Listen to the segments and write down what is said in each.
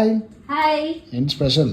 Hi hi. ఏంటి special?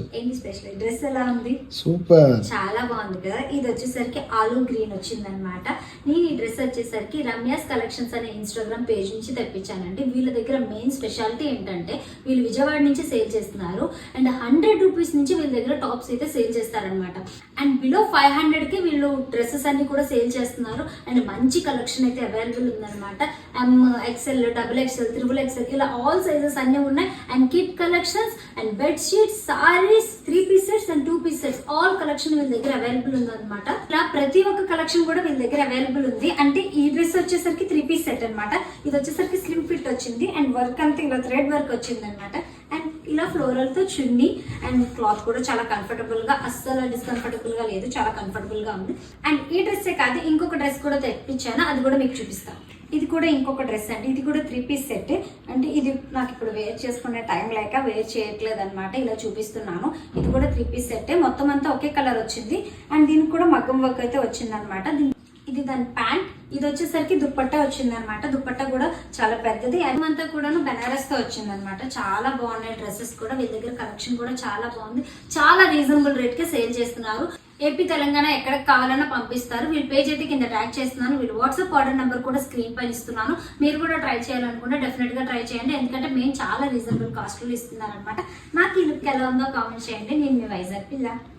Dress ఎలా ఉంది? సూపర్, చాలా బాగుంది కదా. ఇది వచ్చేసరికి ఆలూ గ్రీన్ వచ్చిందనమాట. నేను ఈ డ్రెస్ వచ్చేసరికి రమ్యాస్ కలెక్షన్స్ అనే ఇన్స్టాగ్రామ్ పేజ్ నుంచి తెప్పించానండి. వీళ్ళ దగ్గర మెయిన్ స్పెషాలిటీ ఏంటంటే వీళ్ళు విజయవాడ నుంచి సేల్ చేస్తున్నారు అండ్ 100 రూపీస్ నుంచి వీళ్ళ దగ్గర టాప్స్ అయితే సేల్ చేస్తారనమాట. అండ్ బిలో 500 కి వీళ్ళు డ్రెస్సెస్ అన్ని కూడా సేల్ చేస్తున్నారు అండ్ మంచి కలెక్షన్ అయితే అవైలబుల్ ఉందన్నమాట. ఎం, ఎక్స్ఎల్, XXL, XXL ఇలా ఆల్ సైజెస్ అన్ని ఉన్నాయి. And kid collections and bed sheets, saris, 3 piece sets and 2 piece sets all collection వీళ్ళ దగ్గర అవైలబుల్ ఉంది అనమాట. ఇలా ప్రతి ఒక్క కలెక్షన్ కూడా వీళ్ళ దగ్గర అవైలబుల్ ఉంది. అంటే ఈ డ్రెస్ వచ్చేసరికి 3 పీస్ సెట్ అనమాట. ఇది వచ్చేసరికి స్లిమ్ ఫిట్ వచ్చింది అండ్ వర్క్ అంతా ఇలా థ్రెడ్ వర్క్ వచ్చింది అనమాట. అండ్ ఇలా ఫ్లోరల్ తో చున్నీ అండ్ క్లాత్ కూడా చాలా కంఫర్టబుల్ గా, అస్సలు డిస్కంఫర్టబుల్ గా లేదు, చాలా కంఫర్టబుల్ గా ఉంది. అండ్ ఈ డ్రెస్సే కాదు ఇంకొక డ్రెస్ కూడా తెప్పించాను, అది కూడా మీకు చూపిస్తాను. ఇది కూడా ఇంకొక డ్రెస్ అండి. ఇది కూడా 3 పీస్ సెట్. అంటే ఇది నాకు ఇప్పుడు వేర్ చేసుకునే టైం లేక వేర్ చేయట్లేదు అనమాట, ఇలా చూపిస్తున్నాను. ఇది కూడా 3 పీస్ సెట్. మొత్తం అంతా ఒకే కలర్ వచ్చింది అండ్ దీనికి కూడా మగ్గం వర్క్ అయితే వచ్చింది అనమాట. ఇది దాని ప్యాంట్. ఇది వచ్చేసరికి దుప్పట్టా వచ్చింది అనమాట. దుప్పట్టా కూడా చాలా పెద్దది. అదంతా కూడా బెనారస్ తో వచ్చింది అనమాట. చాలా బాగున్నాయి డ్రెస్సెస్ కూడా. వీళ్ళ దగ్గర కలెక్షన్ కూడా చాలా బాగుంది. చాలా రీజనబుల్ రేట్ కే సేల్ చేస్తున్నారు. ఏపీ, తెలంగాణ ఎక్కడికి కావాలన్నా పంపిస్తారు. వీళ్ళ పేజ్ అయితే కింద ట్యాగ్ చేస్తున్నాను. వీళ్ళు వాట్సాప్ ఆర్డర్ నెంబర్ కూడా స్క్రీన్ పైన ఇస్తున్నాను. మీరు కూడా ట్రై చేయాలనుకుంటే డెఫినెట్ గా ట్రై చేయండి. ఎందుకంటే మేము చాలా రీజనబుల్ కాస్ట్ లో ఇస్తున్నాను అనమాట. నాకు ఈ లుక్ ఎలా ఉందో కామెంట్ చేయండి. నేను మీ వైజాగ్ పిల్ల.